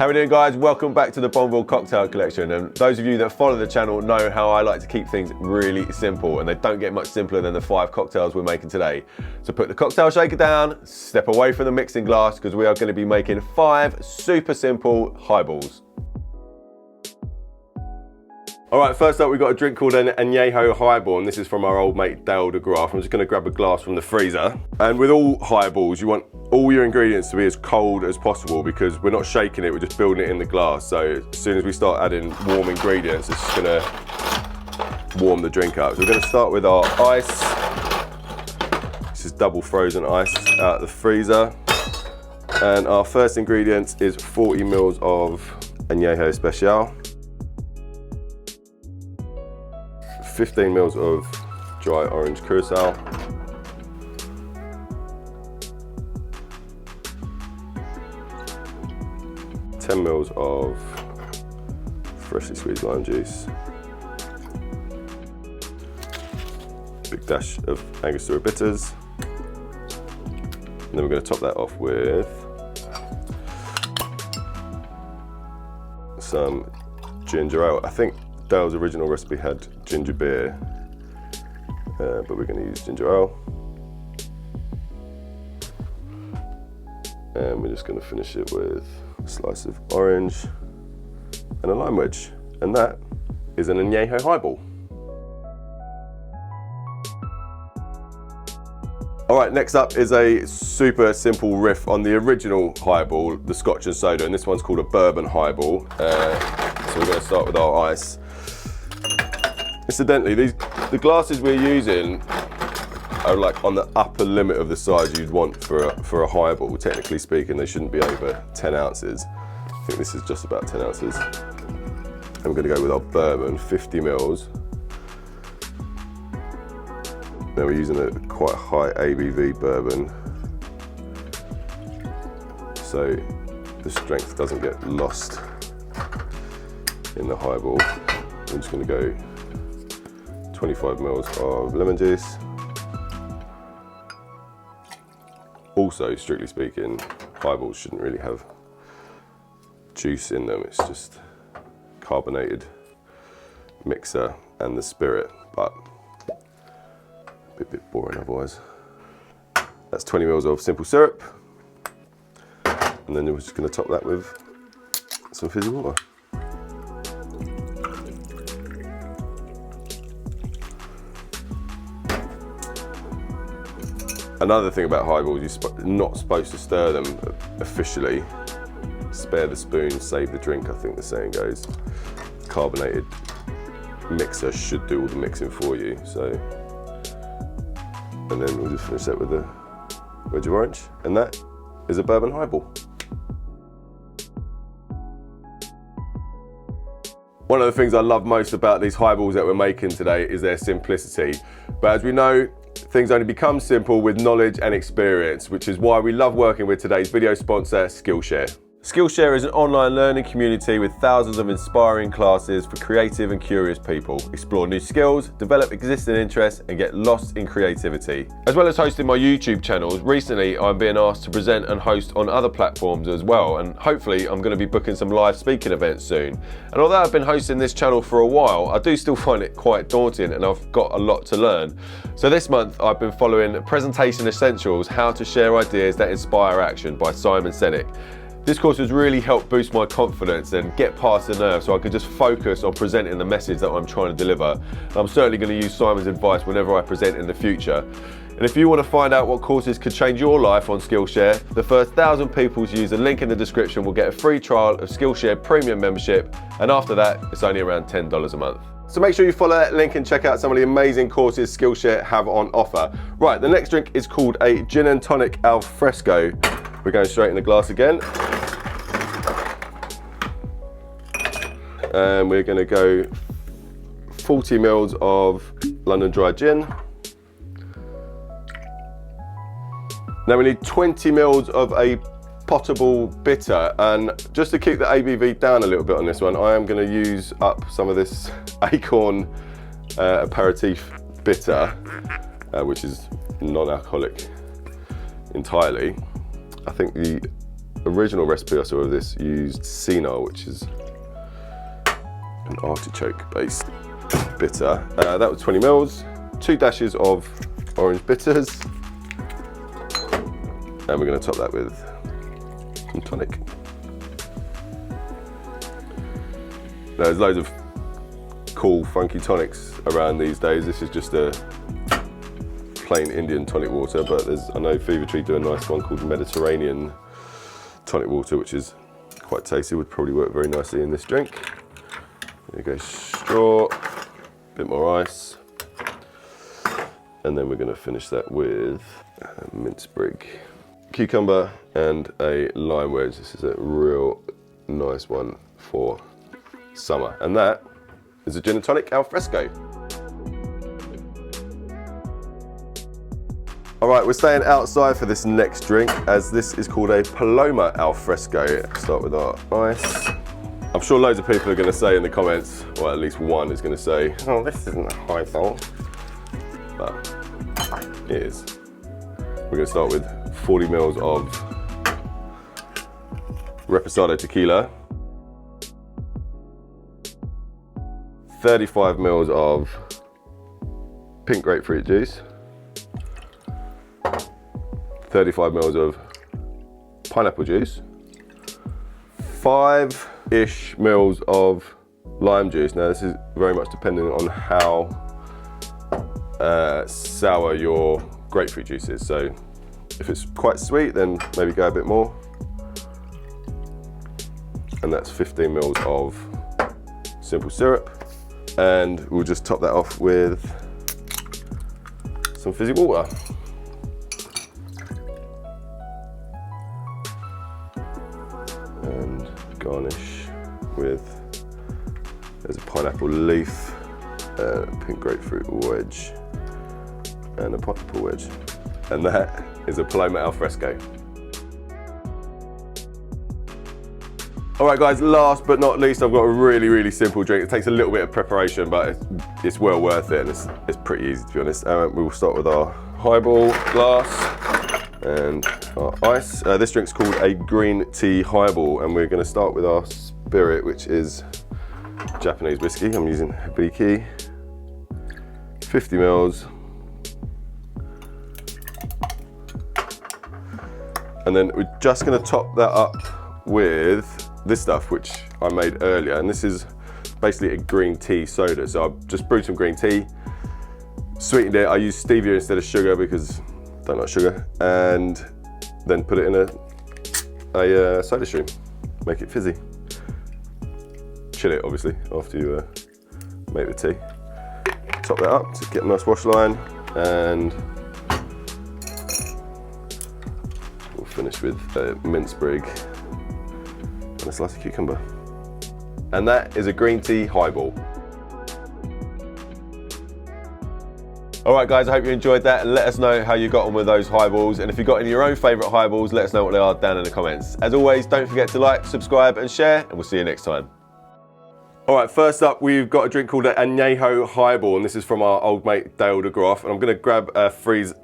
How are we doing, guys? Welcome back to the Bonneville cocktail collection. And those of you that follow the channel know how I like to keep things really simple, and they don't get much simpler than the 5 cocktails we're making today. So put the cocktail shaker down, step away from the mixing glass, because we are going to be making 5 super simple highballs. All right, first up, we've got a drink called an ANEJO Highball, and this is from our old mate Dale de Graaf. I'm just gonna grab a glass from the freezer. And with all highballs, you want all your ingredients to be as cold as possible, because we're not shaking it, we're just building it in the glass. So as soon as we start adding warm ingredients, it's just gonna warm the drink up. So we're gonna start with our ice. This is double frozen ice out of the freezer. And our first ingredient is 40 mils of ANEJO Special. 15 mils of dry orange curacao, 10 mils of freshly squeezed lime juice, big dash of Angostura bitters, and then we're going to top that off with some ginger ale. I think Dale's original recipe had ginger beer, but we're going to use ginger ale. And we're just going to finish it with a slice of orange and a lime wedge. And that is an ANEJO Highball. All right, next up is a super simple riff on the original highball, the Scotch and soda, and this one's called a bourbon highball. So we're going to start with our ice. Incidentally, the glasses we're using are like on the upper limit of the size you'd want for a highball. Technically speaking, they shouldn't be over 10 ounces. I think this is just about 10 ounces. And we're going to go with our bourbon, 50 mils. Now we're using a quite high ABV bourbon, so the strength doesn't get lost in the highball. I'm just going to go 25 mils of lemon juice. Also, strictly speaking, highballs shouldn't really have juice in them. It's just carbonated mixer and the spirit, but a bit boring otherwise. That's 20 mils of simple syrup. And then we're just going to top that with some fizzy water. Another thing about highballs, you're not supposed to stir them officially. Spare the spoon, save the drink, I think the saying goes. Carbonated mixer should do all the mixing for you. So, and then we'll just finish that with a wedge of orange, and that is a bourbon highball. One of the things I love most about these highballs that we're making today is their simplicity. But as we know, things only become simple with knowledge and experience, which is why we love working with today's video sponsor, Skillshare. Skillshare is an online learning community with thousands of inspiring classes for creative and curious people. Explore new skills, develop existing interests, and get lost in creativity. As well as hosting my YouTube channels, recently I'm being asked to present and host on other platforms as well, and hopefully I'm going to be booking some live speaking events soon. And although I've been hosting this channel for a while, I do still find it quite daunting, and I've got a lot to learn. So this month I've been following Presentation Essentials: How to Share Ideas That Inspire Action by Simon Sinek. This course has really helped boost my confidence and get past the nerves so I can just focus on presenting the message that I'm trying to deliver. And I'm certainly going to use Simon's advice whenever I present in the future. And if you want to find out what courses could change your life on Skillshare, the first 1,000 people to use the link in the description will get a free trial of Skillshare Premium membership, and after that it's only around $10 a month. So make sure you follow that link and check out some of the amazing courses Skillshare have on offer. Right, the next drink is called a gin and tonic al fresco. We're going straight in the glass again. And we're going to go 40 mils of London Dry Gin. Now we need 20 mils of a potable bitter, and just to keep the ABV down a little bit on this one, I am going to use up some of this Acorn aperitif bitter, which is non-alcoholic entirely. I think the original recipe I saw of this used senile, which is an artichoke-based bitter. That was 20 mils, 2 dashes of orange bitters, and we're going to top that with some tonic. Now, there's loads of cool, funky tonics around these days. This is just a plain Indian tonic water, but I know Fever Tree do a nice one called Mediterranean tonic water, which is quite tasty, would probably work very nicely in this drink. There you go, straw, a bit more ice, and then we're going to finish that with a mint sprig, cucumber, and a lime wedge. This is a real nice one for summer, and that is a gin and tonic al fresco. All right, we're staying outside for this next drink, as this is called a Paloma al fresco. Start with our ice. I'm sure loads of people are going to say in the comments, or at least one is going to say, oh, this isn't a highball, but it is. We're going to start with 40 mils of Reposado tequila, 35 mils of pink grapefruit juice, 35 mils of pineapple juice, 5-ish mils of lime juice. Now this is very much dependent on how sour your grapefruit juice is. So if it's quite sweet, then maybe go a bit more. And that's 15 mils of simple syrup. And we'll just top that off with some fizzy water. And garnish with, there's a pineapple leaf, a pink grapefruit wedge, and a pineapple wedge. And that is a Paloma al fresco. All right guys, last but not least, I've got a really, really simple drink. It takes a little bit of preparation, but it's well worth it, and it's pretty easy, to be honest. We will start with our highball glass and our ice. This drink's called a green tea highball, and we're going to start with our spirit, which is Japanese whiskey. I'm using Hibiki, 50 mils. And then we're just going to top that up with this stuff, which I made earlier, and this is basically a green tea soda. So I've just brewed some green tea, sweetened it. I use stevia instead of sugar because I don't like sugar, and then put it in a soda stream, make it fizzy. Chill it, obviously, after you make the tea. Top that up to get a nice wash line, and we'll finish with a mint sprig and a slice of cucumber. And that is a green tea highball. All right guys, I hope you enjoyed that, and let us know how you got on with those highballs. And if you've got any of your own favourite highballs, let us know what they are down in the comments. As always, don't forget to like, subscribe and share, and we'll see you next time. All right, first up, we've got a drink called an ANEJO highball, and this is from our old mate Dale de Groff, and I'm going to grab a freeze.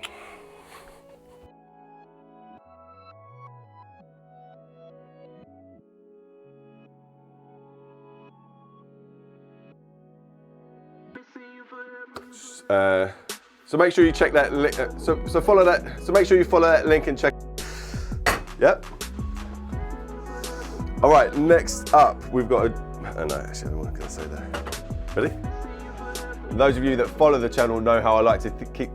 So make sure you check that link. So follow that. So make sure you follow that link and check. Yep. All right. Next up, we've got a. Oh, no, actually, I don't want to say that. Ready? And those of you that follow the channel know how I like to keep.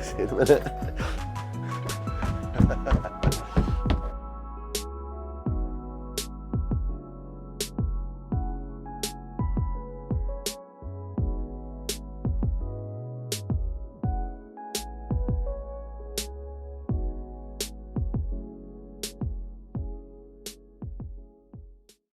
See you in a minute.